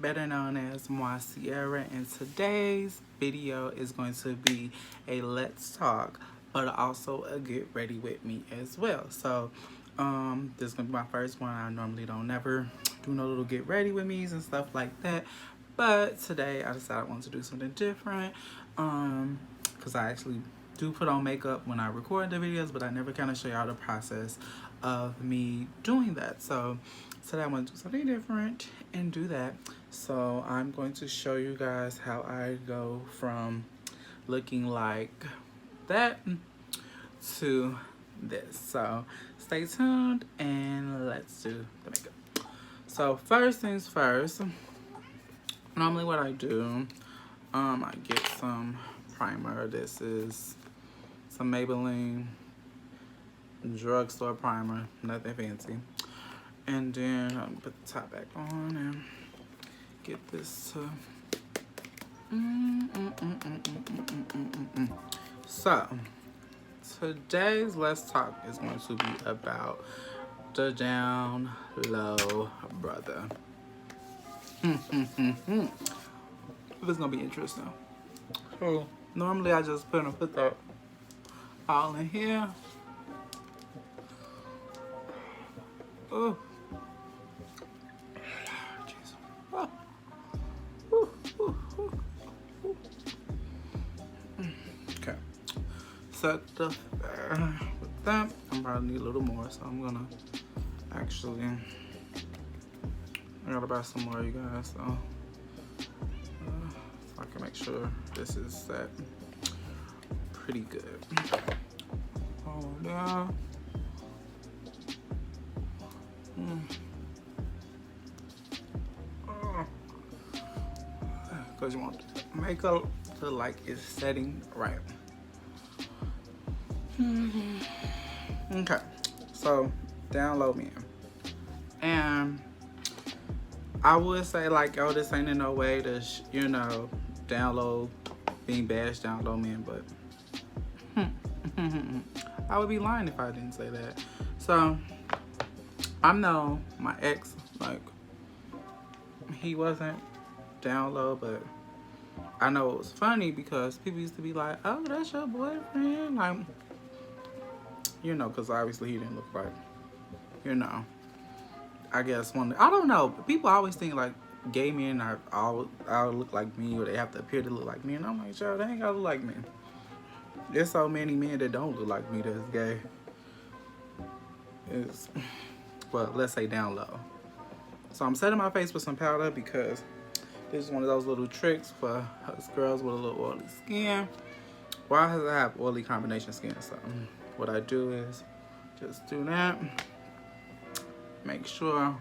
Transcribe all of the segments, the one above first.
better known as Moi Sierra, and today's video is going to be a let's talk, but also a get ready with me as well. So this is gonna be my first one. I normally don't never do no little get ready with me's and stuff like that, but today I decided I wanted to do something different because I actually do put on makeup when I record the videos, but I never kind of show y'all the process of me doing that. So today I want to do something different and do that. So I'm going to show you guys how I go from looking like that to this. So stay tuned and let's do the makeup. So first things first, normally what I do, I get some primer. This is some Maybelline drugstore primer, nothing fancy. And then I'm put the top back on and get this to So today's let's talk is going to be about the down low brother. It's gonna be interesting. So normally I just put that all in here. Oh, jeez. Oh. Okay. So with that, I'm probably need a little more, so I'm gonna actually. I gotta buy some more, you guys. So I can make sure this is set pretty good. Hold down. Because you want makeup to like it's setting right. Okay, so down low man. And I would say like, yo, this ain't in no way to, down low, being bashed down low men, but I would be lying if I didn't say that. So I know my ex, like, he wasn't down low, but I know it was funny because people used to be like, oh, that's your boyfriend, like, because obviously he didn't look like, I guess I don't know, people always think like gay men are all look like me, or they have to appear to look like me, and I'm like, yo, they ain't gotta look like me. There's so many men that don't look like me that's gay. Well, let's say down low. So I'm setting my face with some powder because this is one of those little tricks for us girls with a little oily skin. Why does I have oily combination skin? So what I do is just do that. Make sure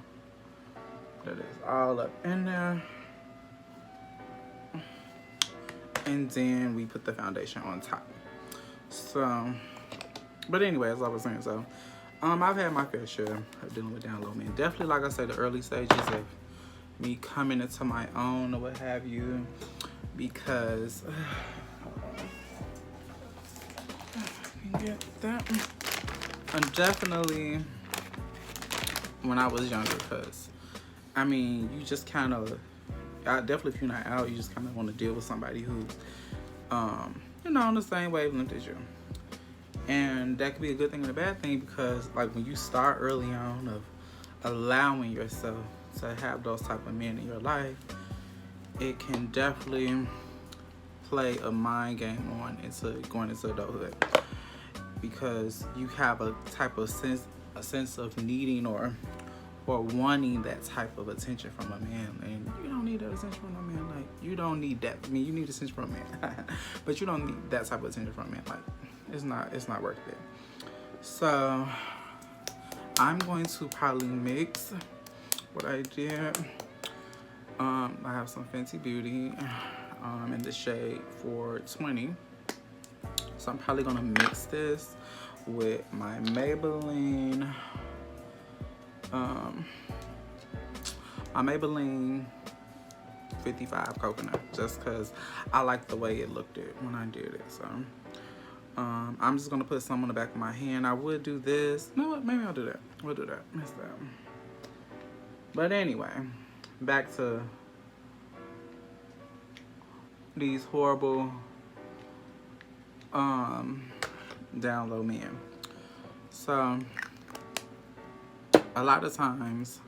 that it's all up in there. And then we put the foundation on top. So, but anyway, as I was saying, so I've had my fair share of dealing with down low men. Definitely, like I said, the early stages of me coming into my own or what have you, because get that. And definitely when I was younger, because I mean, you just kind of, definitely if you're not out, you just kind of want to deal with somebody who's on the same wavelength as you. And that could be a good thing and a bad thing, because like when you start early on of allowing yourself to have those type of men in your life, it can definitely play a mind game on into going into adulthood, because you have a type of sense of needing or wanting that type of attention from a man, and you don't need that attention from a man. Like, you don't need that. I mean, you need attention from a man, but you don't need that type of attention from a man. Like, it's not worth it. So I'm going to probably mix what I did. I have some Fenty Beauty in the shade 420. So I'm probably gonna mix this with my Maybelline, my Maybelline 55 Coconut, just because I like the way it looked when I did it. So I'm just gonna put some on the back of my hand. I would do this. No, what? Maybe I'll do that. We'll do that. Missed that. But anyway, back to these horrible down low men. So a lot of times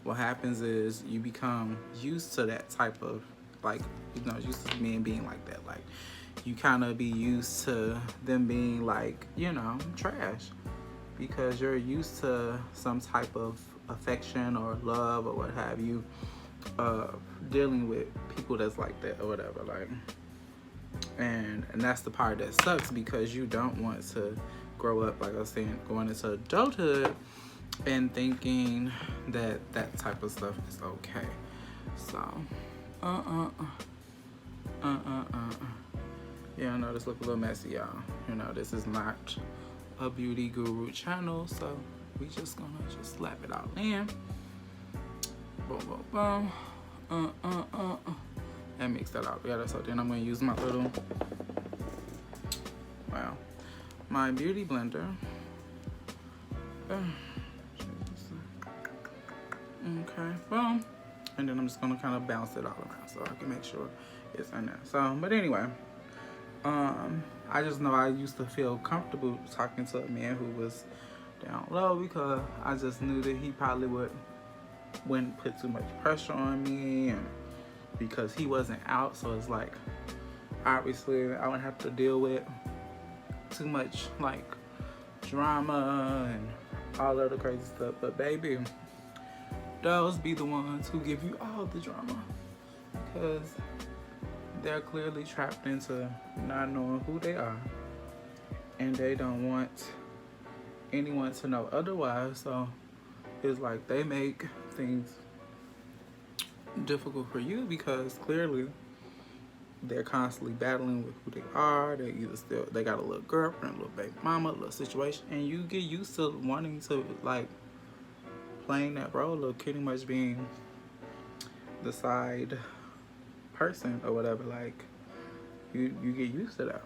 what happens is you become used to that type of, like, used to men being like that. Like, you kind of be used to them being like, trash, because you're used to some type of affection or love or what have you, dealing with people that's like that or whatever. Like, and that's the part that sucks, because you don't want to grow up, like I was saying, going into adulthood and thinking that that type of stuff is okay. So, yeah, I know this look a little messy, y'all. This is not a beauty guru channel, so we just gonna slap it all in. Boom, boom, boom. And mix that out together. So then I'm gonna use my little, my beauty blender. Okay, boom. And then I'm just gonna kind of bounce it all around so I can make sure it's in there. So, but anyway, I just know I used to feel comfortable talking to a man who was down low, because I just knew that he probably wouldn't put too much pressure on me, and because he wasn't out, so it's like, obviously I wouldn't have to deal with too much like drama and all of the crazy stuff. But baby, those be the ones who give you all the drama, because they're clearly trapped into not knowing who they are, and they don't want anyone to know otherwise. So it's like they make things difficult for you, because clearly they're constantly battling with who they are. They got a little girlfriend, a little baby mama, a little situation, and you get used to wanting to, like, playing that role of pretty much being the side person or whatever. Like, you get used to that.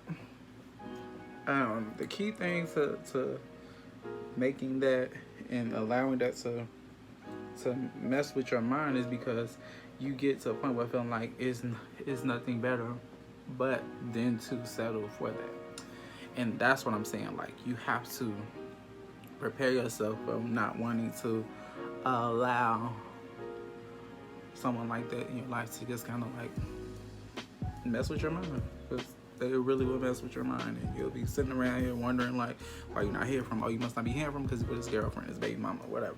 The key thing to making that and allowing that to mess with your mind is because you get to a point where feeling like it's nothing better but then to settle for that. And that's what I'm saying. Like, you have to prepare yourself for not wanting to allow someone like that in your life to just kind of like mess with your mind, because they really will mess with your mind, and you'll be sitting around here wondering like, why you're not hearing from? Oh, you must not be hearing from because he's with his girlfriend, his baby mama, whatever.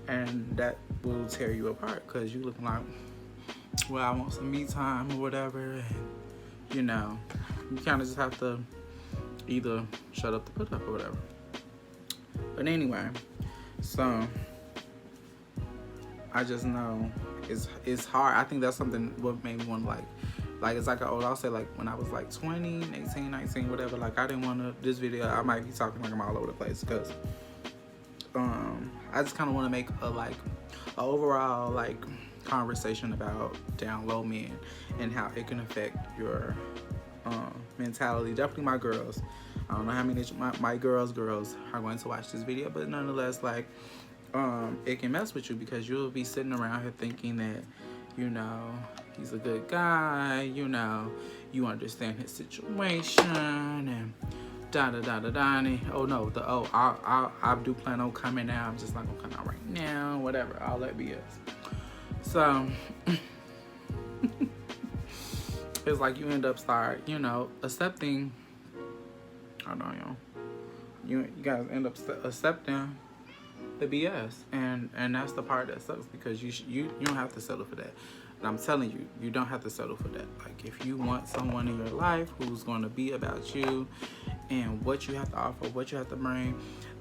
And that will tear you apart, because you looking like, well, I want some me time or whatever. And you kind of just have to either shut up to put up or whatever. But anyway, so I just know it's hard. I think that's something what made me want to like it's like I'll say, like, when I was like 20, 18, 19, whatever, like, I didn't want to, this video, I might be talking like I'm all over the place, because I just kind of want to make a overall like conversation about down low men and how it can affect your mentality. Definitely my girls. I don't know how many my girls are going to watch this video, but nonetheless, like, it can mess with you, because you'll be sitting around here thinking that he's a good guy, you understand his situation, and I do plan on coming out, I'm just not gonna come out right now, whatever, all that BS. So it's like you end up accepting, you guys end up accepting the BS, and that's the part that sucks, because you don't have to settle for that. And I'm telling you, you don't have to settle for that. Like, if you want someone in your life who's going to be about you and what you have to offer, what you have to bring,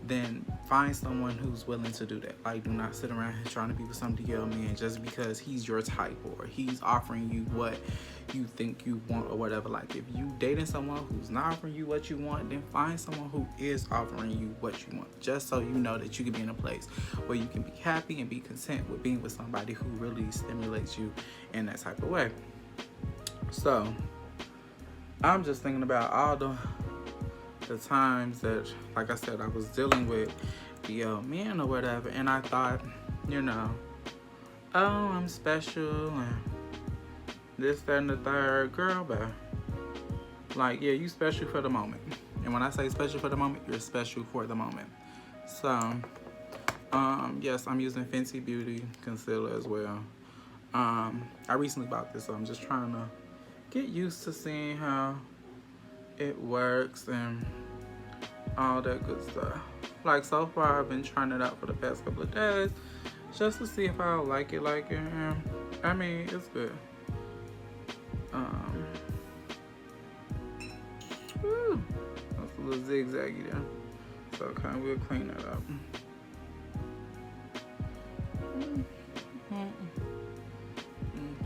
then find someone who's willing to do that. Like, do not sit around here trying to be with some DL man just because he's your type or he's offering you what you think you want or whatever. Like, if you dating someone who's not offering you what you want, then find someone who is offering you what you want, just so you know that you can be in a place where you can be happy and be content with being with somebody who really stimulates you in that type of way. So I'm just thinking about all the times that, like I said, I was dealing with DL men or whatever, and I thought, oh, I'm special, and this, that, and the third. Girl, bye. Like, yeah, you special for the moment. And when I say special for the moment, you're special for the moment. So, yes, I'm using Fenty Beauty concealer as well. I recently bought this, so I'm just trying to get used to seeing how it works and all that good stuff. Like, so far, I've been trying it out for the past couple of days just to see if I like it. And I mean, it's good. Woo, that's a little zigzaggy there. So, okay, we'll clean that up.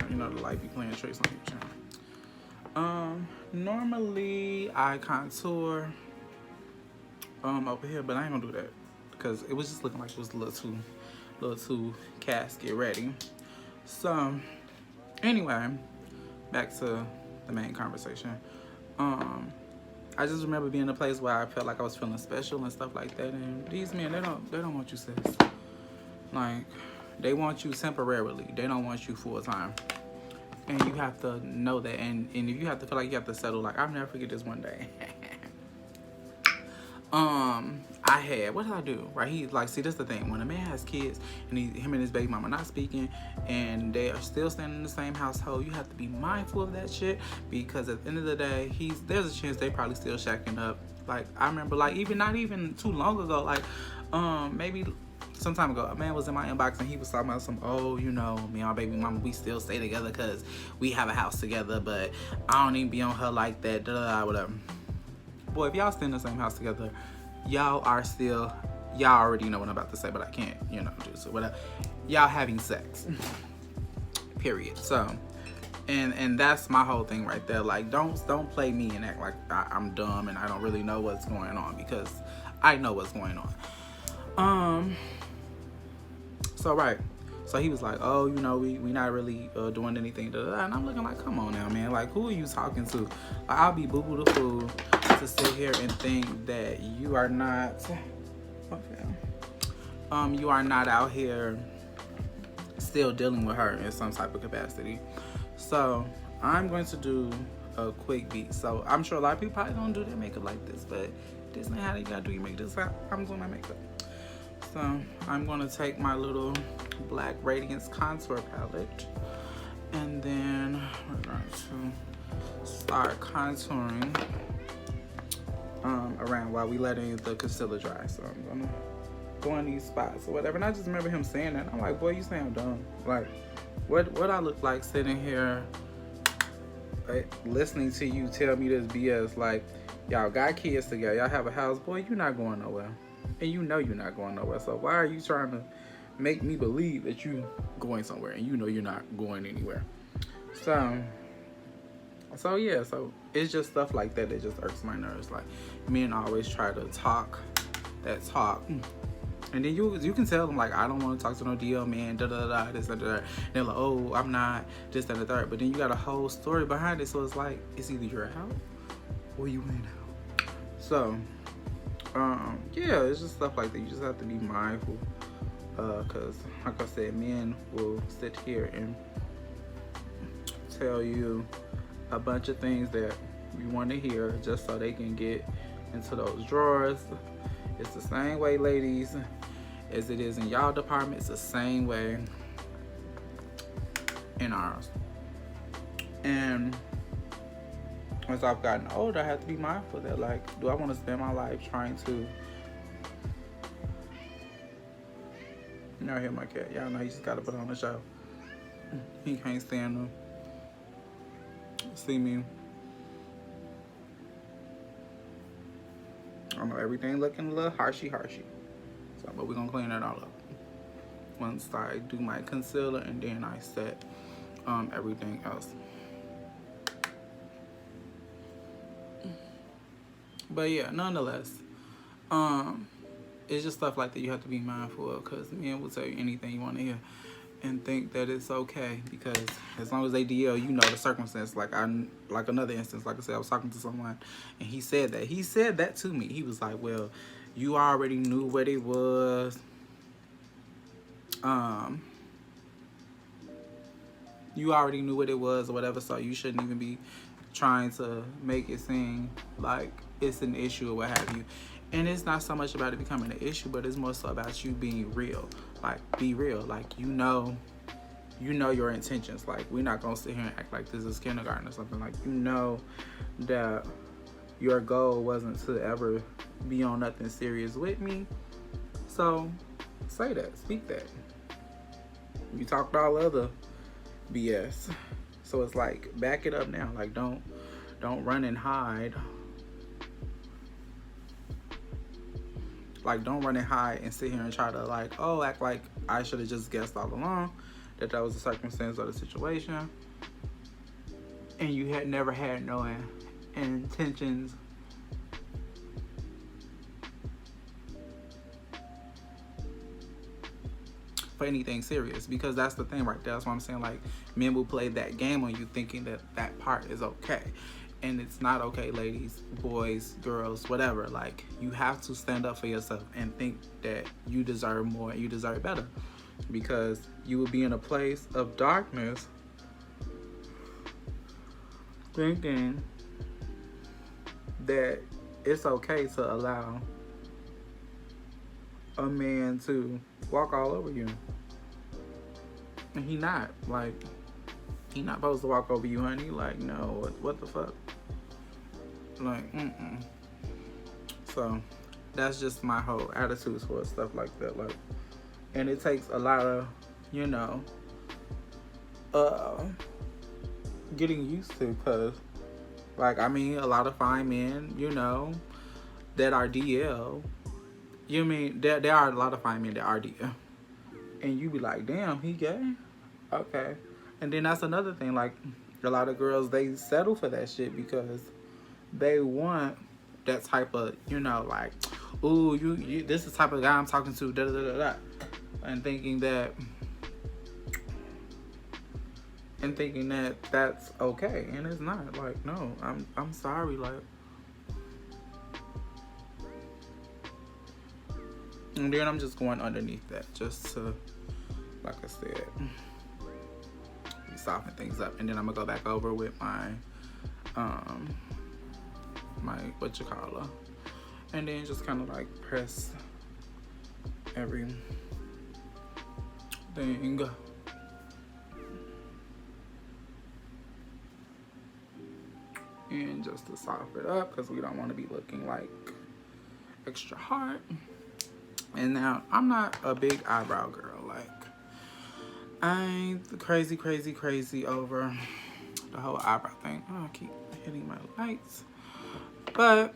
You know, the light be playing tricks on your channel. Normally I contour over here, but I ain't gonna do that because it was just looking like it was a little too casket ready. So anyway, back to the main conversation. I just remember being in a place where I felt like I was feeling special and stuff like that, and these men, they don't want you, sis. Like, they want you temporarily. They don't want you full time. And you have to know that. And if you have to feel like you have to settle, like, I'll never forget this one day. I had, what did I do? Right, he, like, see, that's the thing. When a man has kids and him and his baby mama not speaking and they are still staying in the same household, you have to be mindful of that shit, because at the end of the day, there's a chance they probably still shacking up. Like, I remember, like, not even too long ago, like, maybe some time ago, a man was in my inbox and he was talking about some, oh, you know, me and my baby mama, we still stay together because we have a house together, but I don't even be on her like that, whatever. Boy, if y'all stay in the same house together, y'all already know what I'm about to say, but I can't, you know, do so. Whatever. Y'all having sex. Period. So, and that's my whole thing right there. Like, don't play me and act like I'm dumb and I don't really know what's going on, because I know what's going on. So right. So he was like, oh, you know, we not really doing anything. And I'm looking like, come on now, man. Like, who are you talking to? Like, I'll be boo-boo the fool to sit here and think that you are not, you are not out here still dealing with her in some type of capacity. So I'm going to do a quick beat. So I'm sure a lot of people probably don't do their makeup like this, but this ain't how you gotta do your makeup. This is how I'm doing my makeup. So I'm going to take my little Black Radiance contour palette, and then we're going to start contouring around while we letting the concealer dry. So I'm gonna go in these spots or whatever. And I just remember him saying that. I'm like, boy, you say I'm dumb. Like, what I look like sitting here listening to you tell me this BS? Like, y'all got kids together, y'all have a house, boy, you're not going nowhere. And you know you're not going nowhere. So why are you trying to make me believe that you going somewhere and you know you're not going anywhere? So yeah, so it's just stuff like that that just irks my nerves. Like, men always try to talk that talk, and then you can tell them, like, I don't want to talk to no DL man, this, that, and they're like, oh, I'm not, this, that, and the third. But then you got a whole story behind it, so it's like, it's either you're out or you ain't out. So yeah, it's just stuff like that. You just have to be mindful, because like I said, men will sit here and tell you a bunch of things that you want to hear just so they can get into those drawers. It's the same way, ladies, as it is in y'all department. It's the same way in ours. And as I've gotten older, I have to be mindful that, like, do I want to spend my life trying to, you know, hear my cat. Y'all know he just got to put on the show. He can't stand to see me. I know everything looking a little harshy. So, but we're going to clean that all up once I do my concealer and then I set everything else. But yeah, nonetheless, it's just stuff like that you have to be mindful of, because men will tell you anything you want to hear and think that it's okay, because as long as they DL, you know the circumstance. Like another instance, like I said, I was talking to someone and he said that to me. He was like, well, you already knew what it was. you already knew what it was or whatever, so you shouldn't even be trying to make it seem like it's an issue or what have you. And it's not so much about it becoming an issue, but it's more so about you being real. Like, be real. Like, you know your intentions. Like, we're not gonna sit here and act like this is kindergarten or something. Like, you know that your goal wasn't to ever be on nothing serious with me. So say that, speak that. You talked all other BS. So it's like, back it up now. Like, don't run and hide. Like, don't run and hide and sit here and try to, like, oh, act like I should have just guessed all along that was the circumstance of the situation. And you had never had no intentions for anything serious. Because that's the thing right there. That's what I'm saying. Like, men will play that game on you thinking that part is okay. And it's not okay, ladies, boys, girls, whatever. Like, you have to stand up for yourself and think that you deserve more and you deserve better. Because you will be in a place of darkness thinking that it's okay to allow a man to walk all over you. And he not. Like, he not supposed to walk over you, honey. Like, no, what the fuck? Like, So, that's just my whole attitude towards stuff like that. Like, and it takes a lot of, getting used to, because, like, I mean, a lot of fine men, that are DL, there are a lot of fine men that are DL, and you be like, damn, he gay? Okay. And then that's another thing, like, a lot of girls, they settle for that shit because they want that type of, like, ooh, you this is the type of guy I'm talking to, da da da da, and thinking that that's okay, and it's not. Like, no, I'm sorry, like. And then I'm just going underneath that, just to, like I said, soften things up, and then I'm gonna go back over with my and then just kind of like press everything and just to soften it up, because we don't want to be looking like extra hard. And now, I'm not a big eyebrow girl. Like, I ain't crazy over the whole eyebrow thing. Oh, I keep hitting my lights. But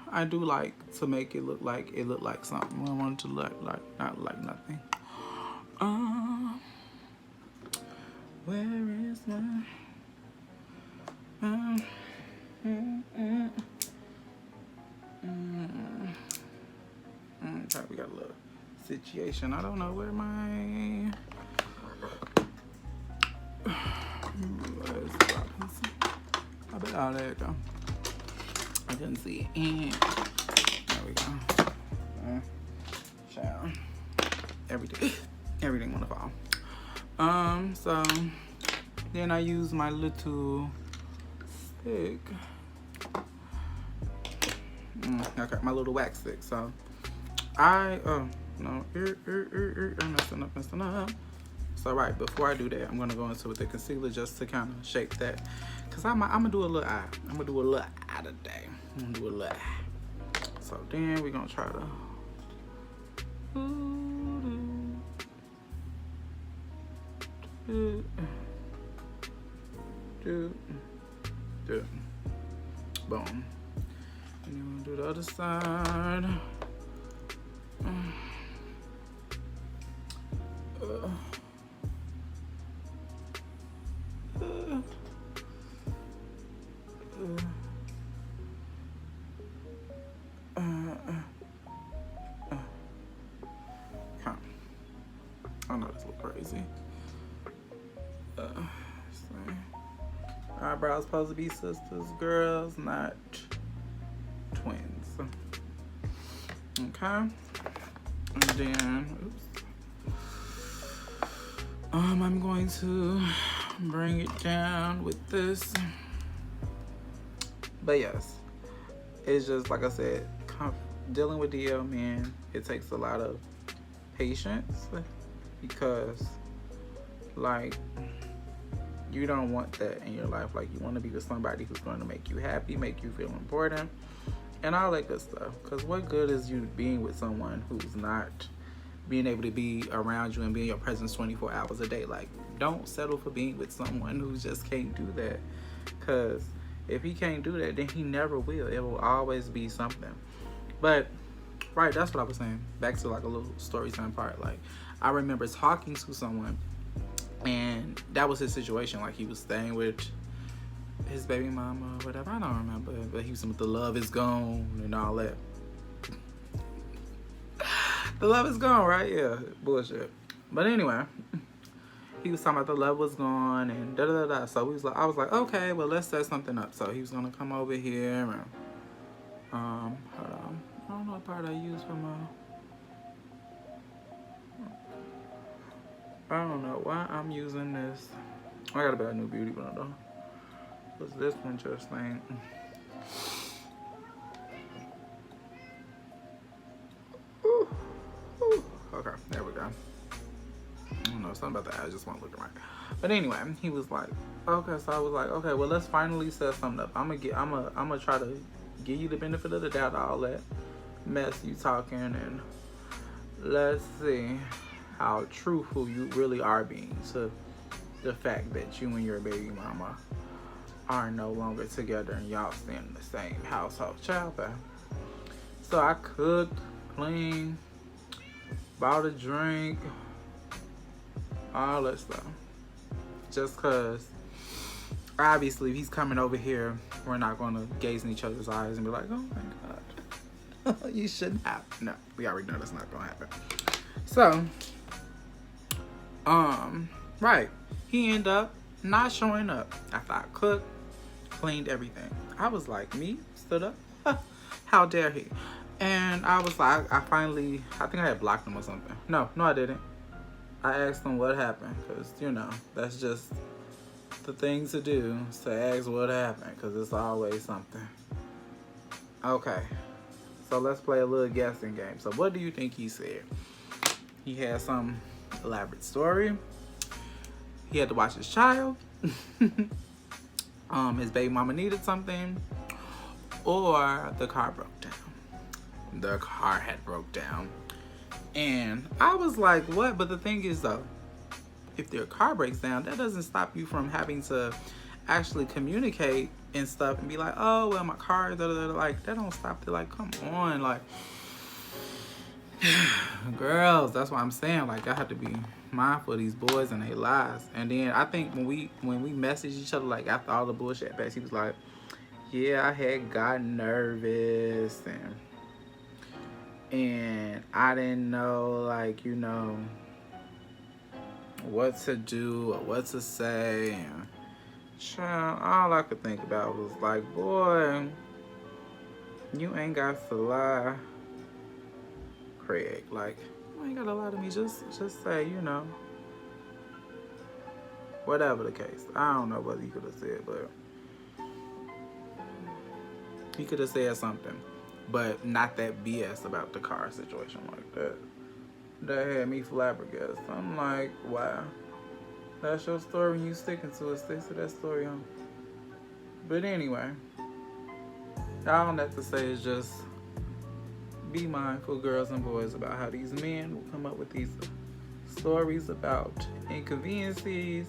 I do like to make it look like something. I want it to look like, not like nothing. Where is my... Okay, we got a little situation. I don't know where my... I bet all there it go. I couldn't see it. And there we go. Shower. Everything wanna fall. So then I use my little stick. Okay, my little wax stick. So I'm messing up. So right before I do that, I'm gonna go into with the concealer just to kind of shape that, cause I'm gonna do a little eye. I'm gonna do a little eye today. I'm gonna do a little eye. So then we're gonna try to. Boom. And then we'll do the other side. I know this look crazy. Eyebrows supposed to be sisters, girls, not twins. Okay. And then, I'm going to bring it down with this. But yes, it's just like I said, dealing with DL men, it takes a lot of patience because like you don't want that in your life. Like you want to be with somebody who's going to make you happy, make you feel important, and all that good stuff. Because what good is you being with someone who's not being able to be around you and be in your presence 24 hours a day? Like, don't settle for being with someone who just can't do that. Because if he can't do that, then he never will. It will always be something. But, right, that's what I was saying. Back to like a little story time part. Like, I remember talking to someone, and that was his situation. Like, he was staying with his baby mama or whatever. I don't remember. But he was with the love is gone and all that. The love is gone, right? Yeah, bullshit. But anyway, he was talking about the love was gone and da da da da. So I was like, okay, well let's set something up. So he was gonna come over here and hold on. I don't know what part I use for my. I don't know why I'm using this. I got a bad new beauty blender though. What's this one just thing? Okay, there we go. I don't know, something about the eyes just wasn't looking right. But anyway, he was like, okay, so I was like, okay, well let's finally set something up. I'm gonna try to give you the benefit of the doubt, all that mess you talking, and let's see how truthful you really are being to the fact that you and your baby mama are no longer together and y'all stay in the same household. Child. So I cooked, cleaned, bought a drink, all that stuff. Just cause obviously if he's coming over here, we're not gonna gaze in each other's eyes and be like, oh my God, you shouldn't have. No, we already know that's not gonna happen. So, right. He ended up not showing up after I cooked, cleaned everything. I was like, me? Stood up? How dare he? And I was like, I think I had blocked him or something. No, I didn't. I asked him what happened, because, you know, that's just the thing to do, is to ask what happened, because it's always something. Okay, so let's play a little guessing game. So what do you think he said? He had some elaborate story. He had to watch his child. His baby mama needed something. Or the car broke down. The car had broke down. And I was like, what? But the thing is though, if their car breaks down, that doesn't stop you from having to actually communicate and stuff and be like, oh, well, my car, like, that don't stop it. Like, come on, like, girls, that's what I'm saying. Like, I have to be mindful of these boys and their lies. And then I think when we message each other, like, after all the bullshit passed, he was like, yeah, I had gotten nervous and I didn't know, like, you know, what to do or what to say. And child, all I could think about was like, boy, you ain't got to lie, Craig. Like, you ain't gotta lie to me. Just say, you know, whatever the case. I don't know what he could have said, but he could have said something, but not that BS about the car situation like that. That had me flabbergasted. I'm like, wow. That's your story and you sticking to it. Stick to that story, huh? But anyway, all that to say is just be mindful, girls and boys, about how these men will come up with these stories about inconveniences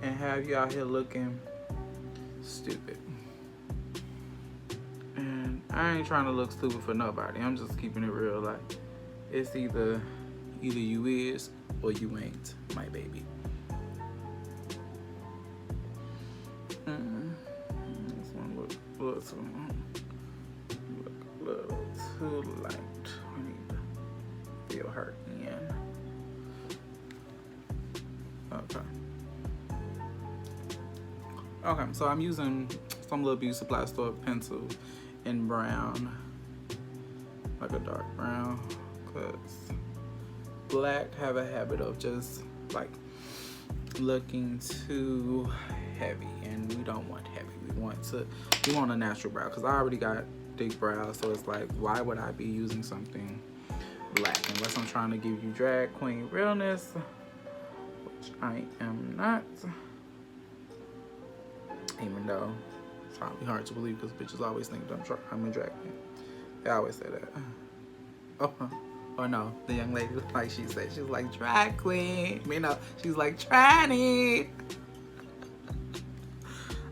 and have you out here looking stupid. And I ain't trying to look stupid for nobody. I'm just keeping it real. Like, it's either you is or you ain't, my baby. This one look a little too light. I need to feel her in. Okay, so I'm using some little beauty supply store pencil in brown, like a dark brown, because black have a habit of just like looking too heavy, and we don't want heavy. We want a natural brow, because I already got thick brows, so it's like, why would I be using something black unless I'm trying to give you drag queen realness, which I am not. Even though it's probably hard to believe because bitches always think that I'm a drag queen. They always say that. Oh no, the young lady, like she said, she's like drag queen. She's like tranny.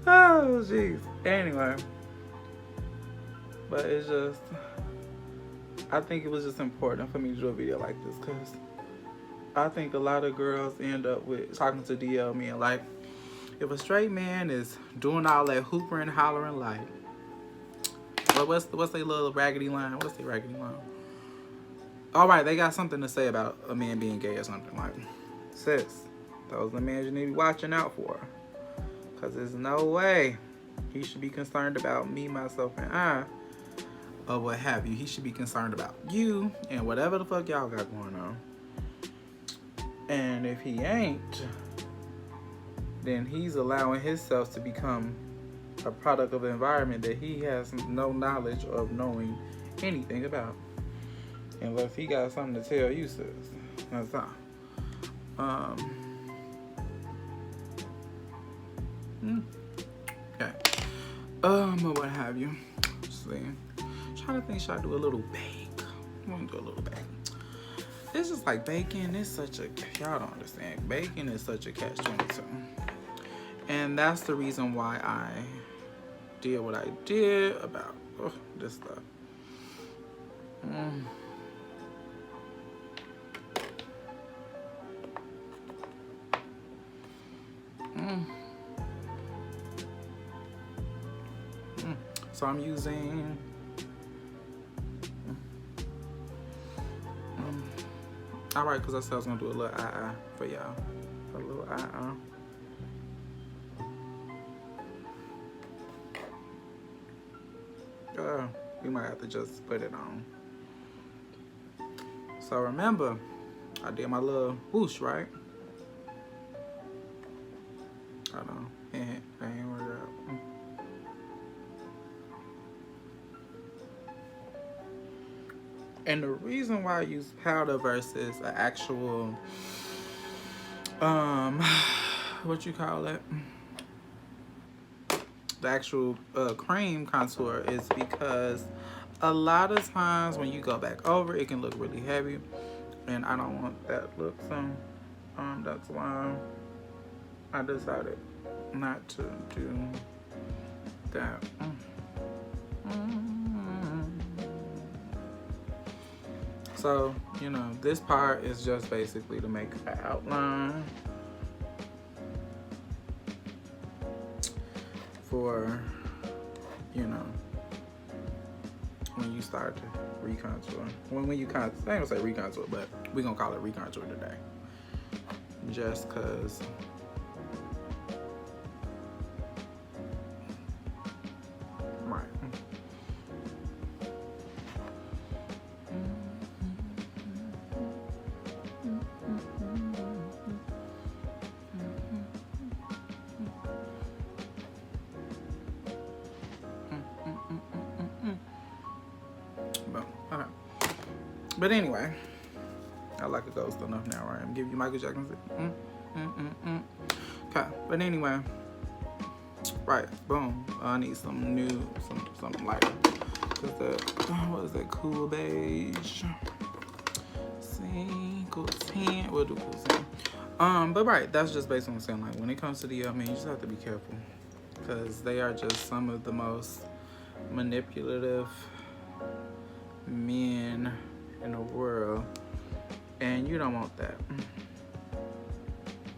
Oh jeez. Anyway, but it's just, I think it was just important for me to do a video like this, because I think a lot of girls end up with talking to DL me and like, if a straight man is doing all that hoopering and hollering, like, what's their little raggedy line? What's their raggedy line? All right, they got something to say about a man being gay or something. Like, sis, those are the men you need to be watching out for. Because there's no way he should be concerned about me, myself, and I, or what have you. He should be concerned about you and whatever the fuck y'all got going on. And if he ain't, then he's allowing himself to become a product of an environment that he has no knowledge of knowing anything about. Unless he got something to tell you, sis. That's all. Okay. What have you? Let's see. Trying to think, should I do a little bake? I'm gonna do a little bake. It's just like baking is such a, y'all don't understand. Baking is such a catch-22. And that's the reason why I did what I did about this stuff. So I'm using alright, because I said I was gonna do a little for y'all. A little we might have to just put it on. So remember, I did my little whoosh, right? Hold on. That ain't work out. And the reason why I use powder versus an actual, what you call it? The actual cream contour is because a lot of times when you go back over, it can look really heavy. And I don't want that look, so that's why I decided not to do that. So, you know, this part is just basically to make an outline for, you know, when you start to recontour. When you contour, I ain't gonna say recontour, but we're gonna call it recontour today. Just cause But anyway, I like a ghost enough now, right? I'm giving you Michael Jackson. Okay, but anyway, right, boom. I need some new, something lighter. What is that? Cool beige. See, cool tan. We'll do cool tan. But right, that's just based on what I'm saying. Like when it comes to the you just have to be careful because they are just some of the most manipulative men in the world, and you don't want that.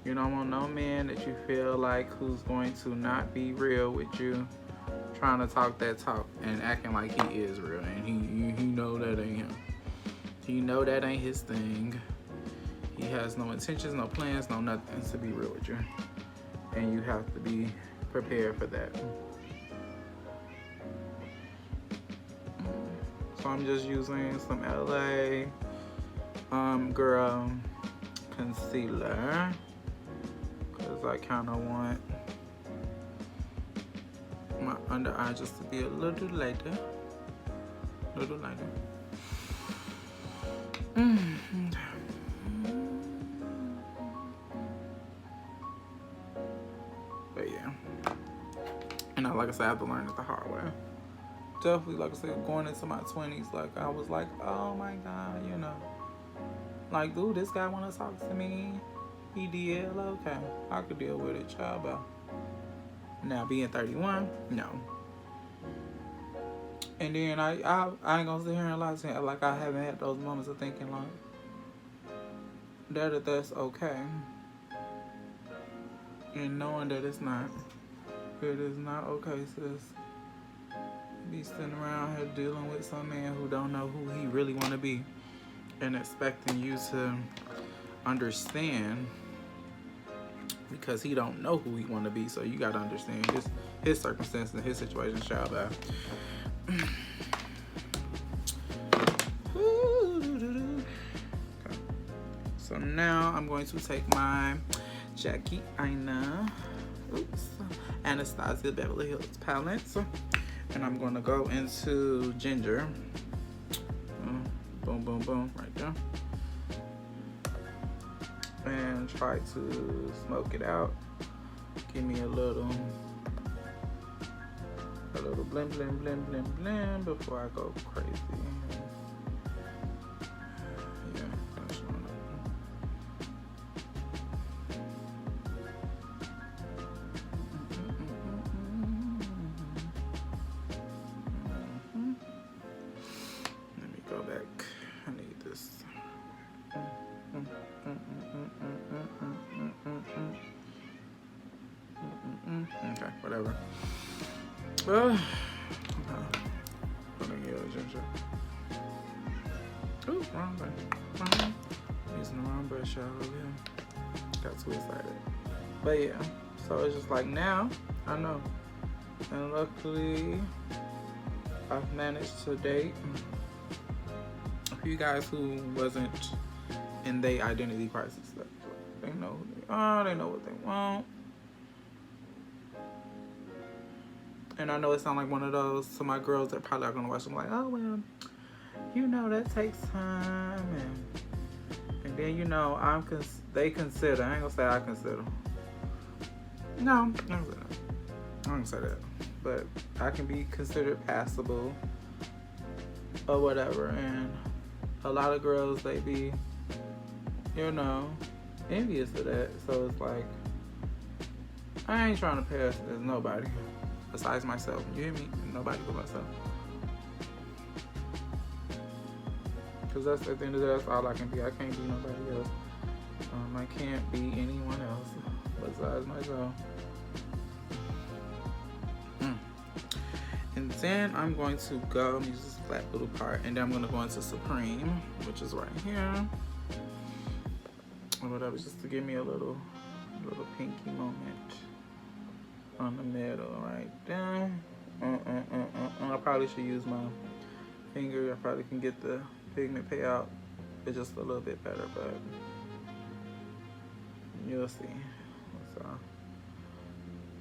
You don't want no man that you feel like who's going to not be real with you, trying to talk that talk and acting like he is real, and he know that ain't him. He know that ain't his thing. He has no intentions, no plans, no nothing to be real with you, and you have to be prepared for that. So I'm just using some LA Girl concealer. because I kind of want my under eye just to be a little lighter. But yeah, and like I said, I have to learn it the hard way. Definitely, like I said, going into my 20s, like I was like, oh my God, you know, like, dude, this guy want to talk to me. He did, okay, I could deal with it, child, but now being 31, no. And then I ain't gonna sit here and lie to you, like I haven't had those moments of thinking like that's okay, and knowing that it is not okay, sis. Be sitting around here dealing with some man who don't know who he really want to be, and expecting you to understand because he don't know who he want to be. So you got to understand his circumstances and his situation, child. Okay. So now I'm going to take my Jackie Aina Anastasia Beverly Hills palette, and I'm going to go into Ginger. Boom, boom, boom, right there. And try to smoke it out. Give me a little blend, blend, blend, blend, blend before I go crazy. Yeah, that's showing up. Let me go back. I need this. Okay, whatever. Ginger. Ooh, wrong one. Using the wrong brush out over here. Got too excited. But yeah, so it's just like now, I know. And luckily, I've managed to date a few guys who wasn't in their identity crisis. They know who they are, they know what they want. And I know it sounds like one of those to my girls that probably are gonna watch them like, oh well, you know that takes time, and then you know they consider. I ain't gonna say I consider. No, I'm not gonna say that. But I can be considered passable or whatever, and a lot of girls they be, you know, envious of that. So it's like I ain't trying to pass as nobody. Besides myself, you hear me? Nobody but myself. Because that's at the end of the day, that's all I can be. I can't be nobody else. I can't be anyone else besides myself. And then I'm going to go use this flat little part, and then I'm going to go into Supreme, which is right here, or whatever, just to give me a little pinky moment. On the middle, right there. I probably should use my finger. I probably can get the pigment payout it's just a little bit better, but you'll see. So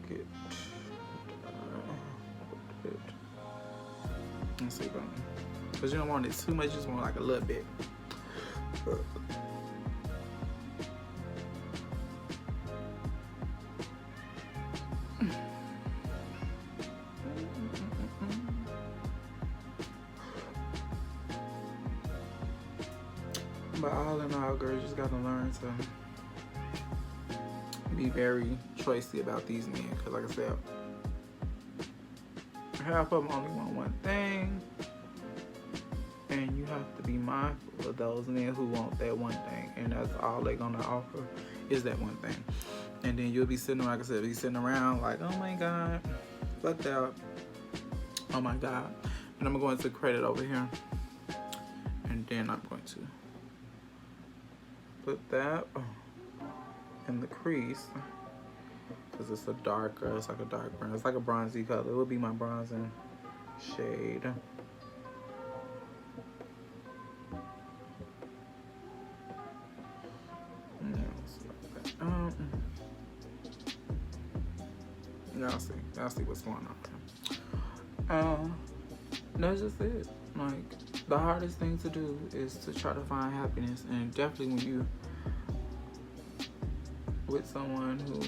get let's see, because you don't want it too much. You just want like a little bit. But all in all, girls, you just gotta learn to be very choicey about these men. Because like I said, half of them only want one thing. And you have to be mindful of those men who want that one thing. And that's all they're gonna offer is that one thing. And then you'll be sitting, like I said, be sitting around like, oh my God, fucked out. Oh my God. And I'm going to credit over here. And then I'm going to put that in the crease because it's like a dark brown. It's like a bronzy color. It would be my bronzing shade. Y'all see what's going on. That's just it. Like, the hardest thing to do is to try to find happiness, and definitely when you with someone who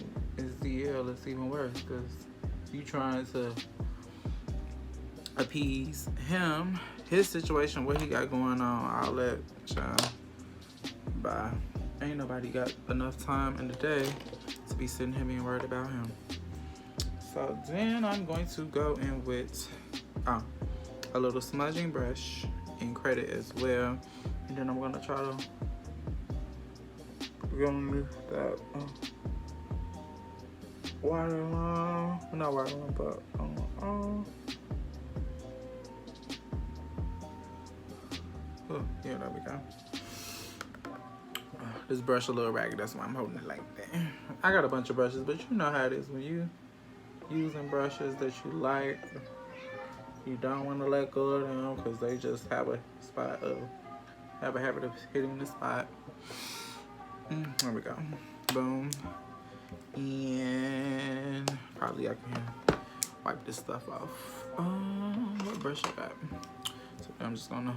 is DL, it's even worse because you trying to appease him, his situation, what he got going on, all that, child. Bye. Ain't nobody got enough time in the day to be sitting here being worried about him. So then I'm going to go in with a little smudging brush in Credit as well, and then I'm gonna try to lift that waterline, not waterline, but yeah, there we go. This brush a little ragged, that's why I'm holding it like that. I got a bunch of brushes, but you know how it is when you using brushes that you like. You don't want to let go of them because they just have a habit of hitting the spot. There we go. Boom. And probably I can wipe this stuff off. What brush I got? So I'm just gonna.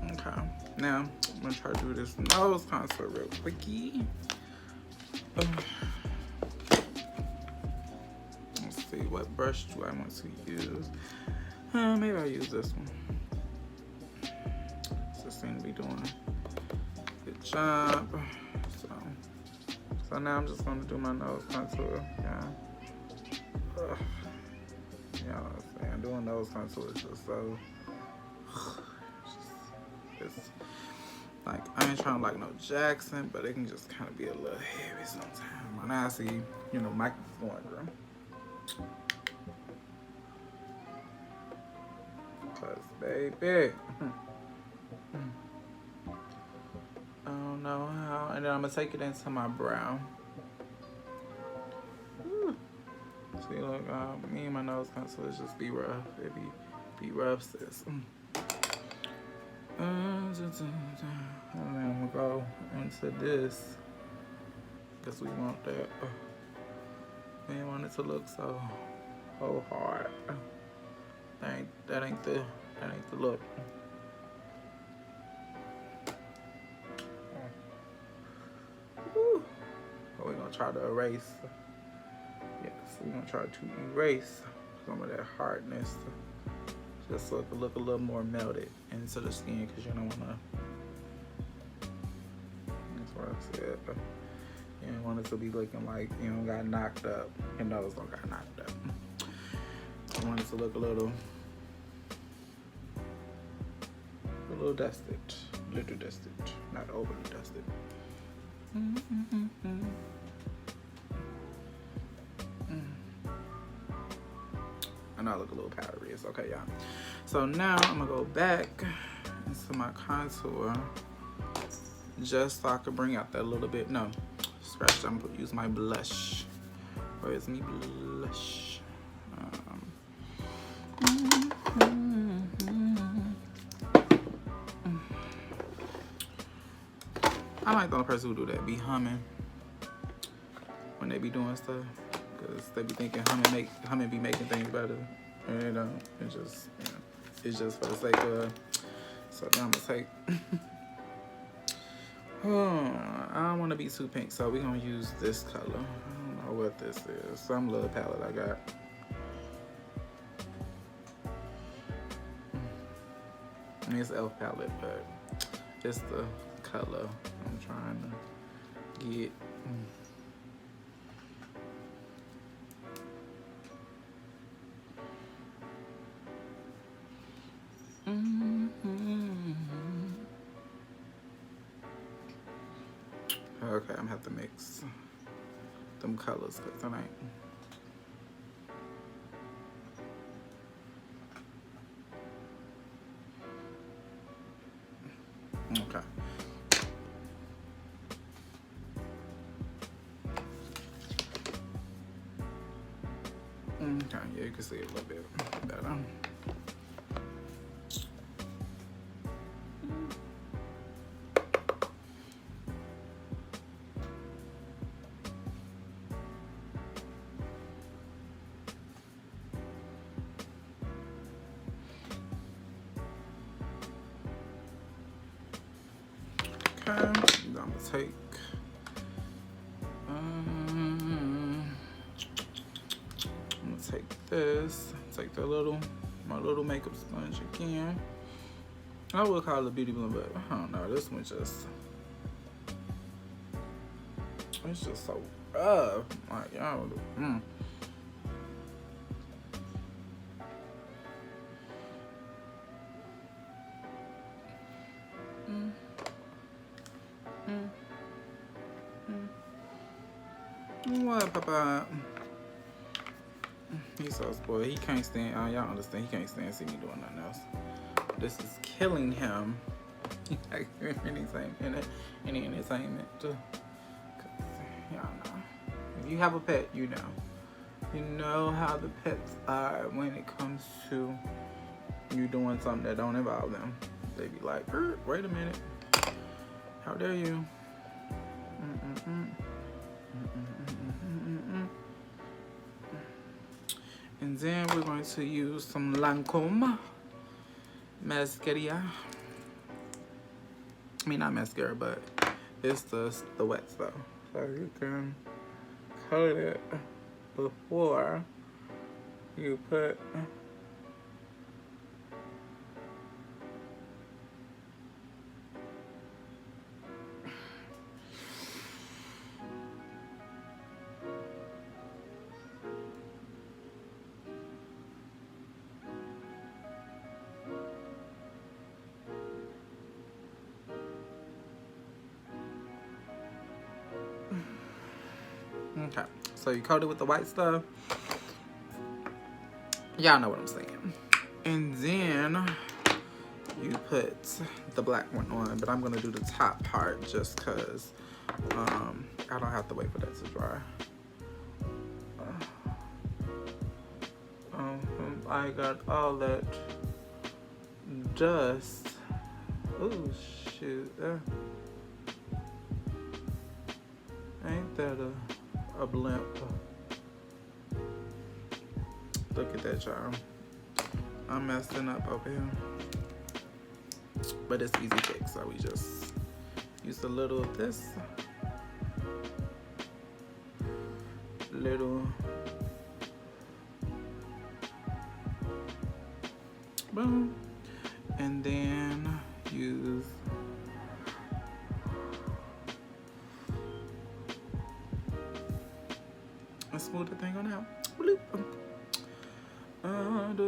Okay, now I'm gonna try to do this nose contour real quickie. Let's see, what brush do I want to use? Maybe I'll use this one. This seems to be doing a good job. So now I'm just gonna do my nose contour. Yeah, I'm saying, doing nose contour is just so. It's like, I ain't trying to like no Jackson, but it can just kind of be a little heavy sometimes. When I see, you know, Mike is going through. Cause baby, I don't know how. And then I'm gonna take it into my brow. See, look, me and my nose contour just be rough. It be rough, sis. And then I'm gonna go into this because we want that. We didn't want it to look so hard. That ain't the look. We're gonna try to erase. Yes, we're gonna try to erase some of that hardness. Just so it could look a little more melted into the skin, because you don't want to. That's what I said. You don't want it to be looking like you don't got knocked up. Your nose don't got knocked up. You want it to look a little dusted, little dusted, not overly dusted. And I look a little powdery. It's okay, y'all. So now I'm gonna go back into my contour just so I can bring out that little bit. No, scratch. I'm gonna use my blush. Where is me blush? I'm like the only person who do that. Be humming when they be doing stuff. Cause they be thinking humming be making things better, and it don't. It's just, you know, it's just for the sake of. So then I'm gonna take. I don't want to be too pink, so we're gonna use this color. I don't know what this is. Some little palette I got. I mean, it's Elf palette, but it's the color I'm trying to get. Okay, I'm gonna have to mix them colors because I ain't. Okay. Okay, yeah, you can see it a little bit better. Okay, I'm gonna take this, take the my little makeup sponge again. I would call it a beauty blend, but I don't know. This one just, it's just so rough. Like, y'all, What, Papa? He's so spoiled. He can't stand. Y'all understand? He can't stand see me doing nothing else. This is killing him. Like any entertainment. Y'all know. If you have a pet, you know. You know how the pets are when it comes to you doing something that don't involve them. They be like, wait a minute. How dare you? And then we're going to use some Lancome mascara. I mean, not mascara, but it's the wet stuff. So you can coat it before you put okay, so you coat it with the white stuff. Y'all know what I'm saying. And then you put the black one on, but I'm gonna do the top part just cause I don't have to wait for that to dry. I got all that dust. Oh shoot. Ain't that a blimp? Look at that, y'all. I'm messing up over here. But it's easy fix, so we just use a little of this. Little. Boom. And then use a smooth the thing on out. Bloop. And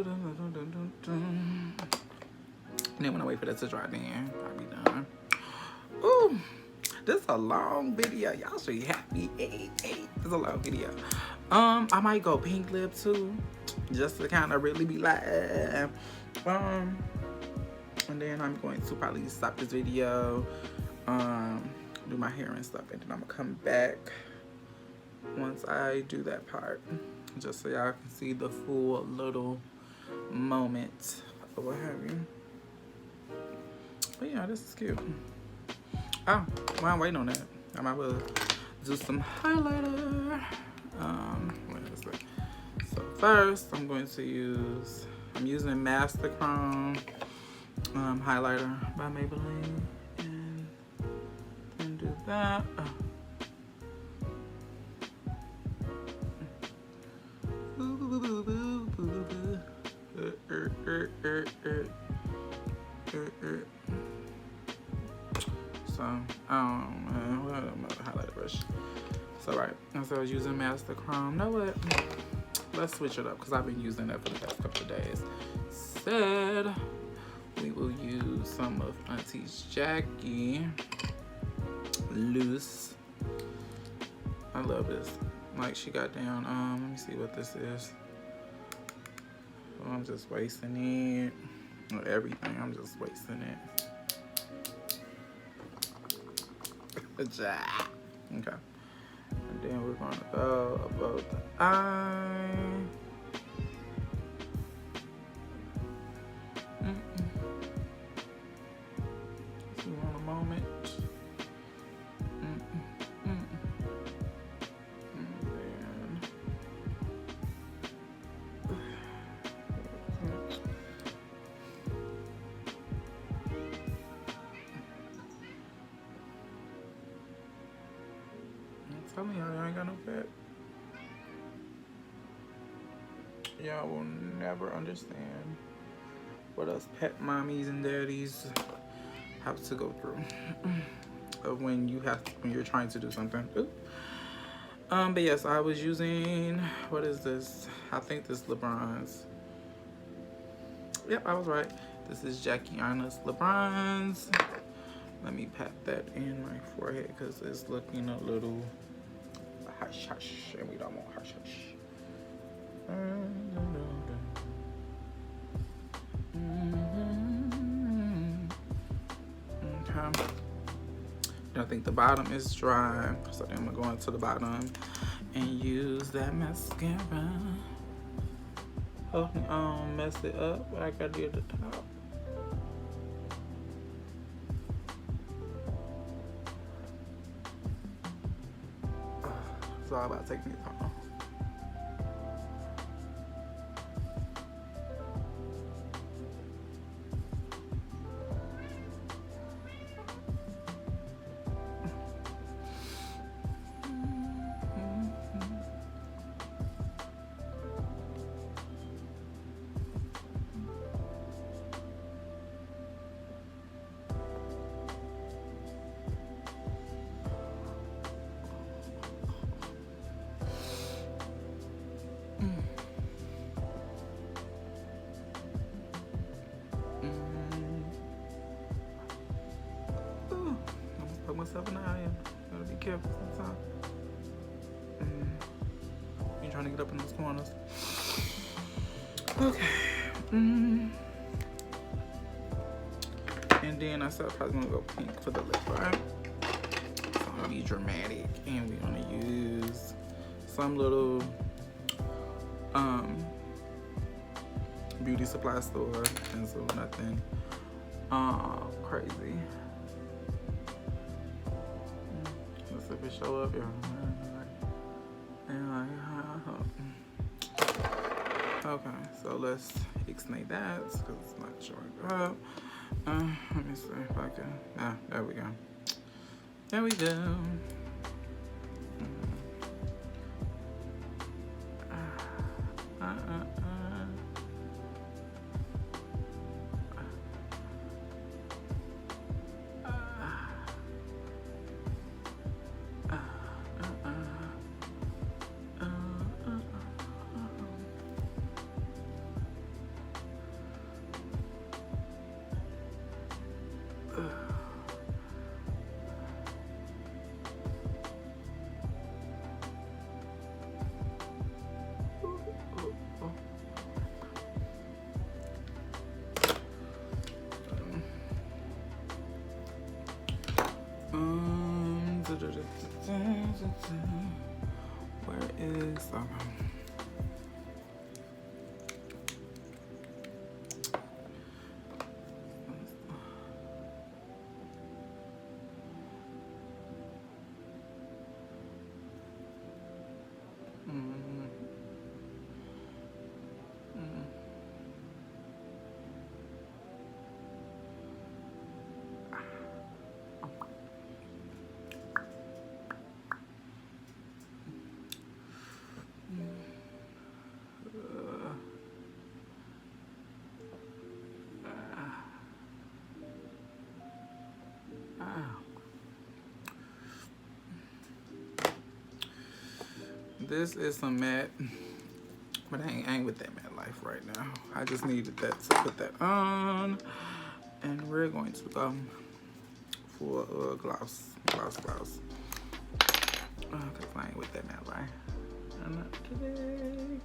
then when I wait for that to dry, then I'll be done. Ooh, this is a long video. Y'all should be happy. Hey, this is a long video. I might go pink lip too, just to kind of really be like, and then I'm going to probably stop this video, do my hair and stuff, and then I'm gonna come back once I do that part, just so y'all can see the full little moment or what have you. But yeah, this is cute. Oh, while I'm waiting on that, I might well do some highlighter. What is it? So first, I'm using Master Chrome highlighter by Maybelline, and then do that. So, what highlighter brush? So, right, and so I was using Master Chrome. Know what? Let's switch it up because I've been using that for the past couple of days. Said we will use some of Auntie's Jackie Loose. I love this Like she got down. Let me see what this is. Oh, I'm just wasting it. Everything. I'm just wasting it. Okay. And then we're gonna go above the eye. See you in a moment. Tell me y'all ain't got no pet. Y'all will never understand what us pet mommies and daddies have to go through when you're trying to do something. Ooh. But yes, I was using, what is this? I think this is LeBron's. Yep, I was right. This is Jackie Aina's LeBron's. Let me pat that in my forehead because it's looking a little hush hush, and we don't want hush hush. Okay. I think the bottom is dry, so then I'm gonna go into the bottom and use that mascara. Oh, mess it up like I did at the top. It's all about taking it off. Myself in the eye. Gotta be careful sometimes. You're trying to get up in those corners. Okay. And then I said I'm probably gonna go pink for the lip, right? So I'm gonna be dramatic, and we're gonna use some little beauty supply store pencil, nothing crazy. If it show up, okay, so let's ixnay that because it's not showing up. Let me see if I can. There we go. There we go. Where is this is some matte, but I ain't with that matte life right now. I just needed that to put that on, and we're going to go for gloss. Cause I ain't with that matte life. Not today.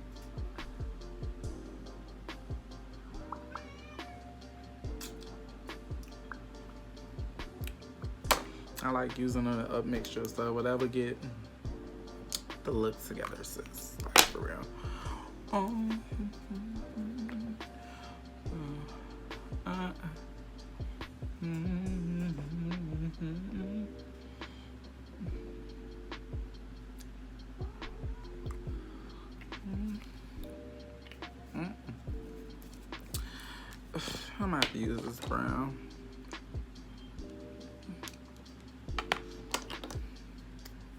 I like using an up mixture, so whatever get the looks together, sis. Like for real. I might have to use this brown.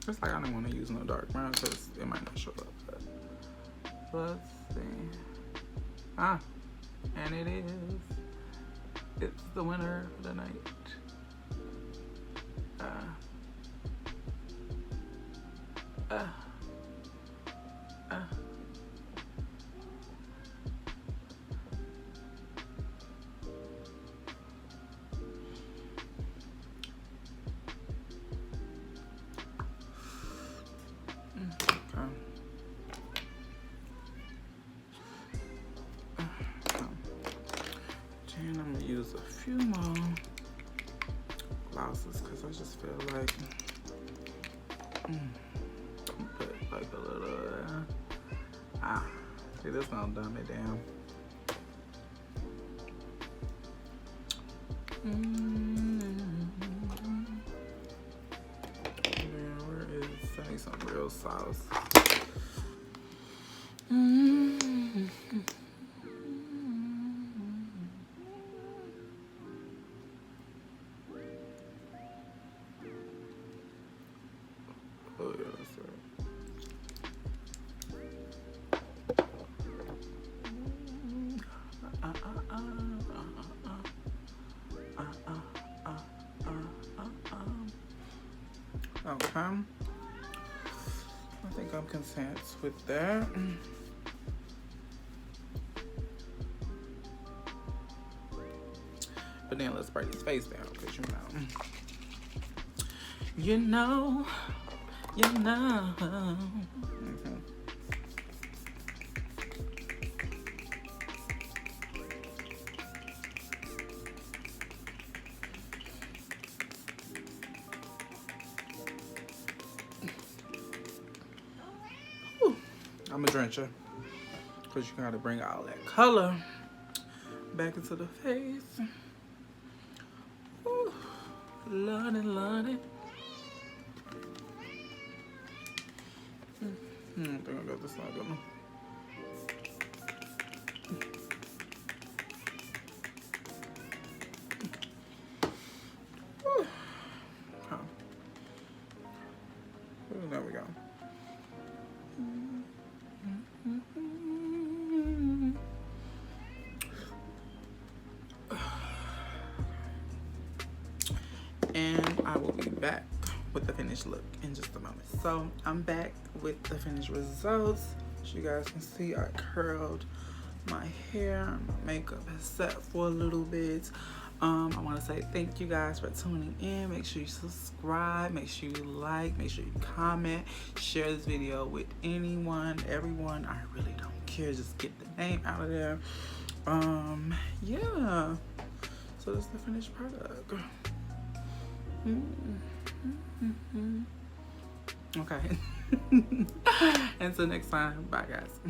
It's like I don't want to use no dark brown because it might not show up. But let's see. And it is. It's the winner of the night. And I'm gonna use a few more glosses because I just feel like put like a little see, this gonna dumb it down. Man, where is, I need some real sauce. Oh yeah, that's right. Okay. I think I'm content with that. But then let's break his face down, because you know. I'm a drencher because you gotta bring all that color back into the face. Ooh, Lordy, Lordy. I think I got this side going. There we go. And I will be back with the finished look in just a moment. So I'm back with the finished results. As you guys can see, I curled my hair. My makeup has set for a little bit. I want to say thank you guys for tuning in. Make sure you subscribe, make sure you like, make sure you comment, share this video with anyone, everyone. I really don't care, just get the name out of there. Yeah, so that's the finished product. Okay. Until next time, bye guys.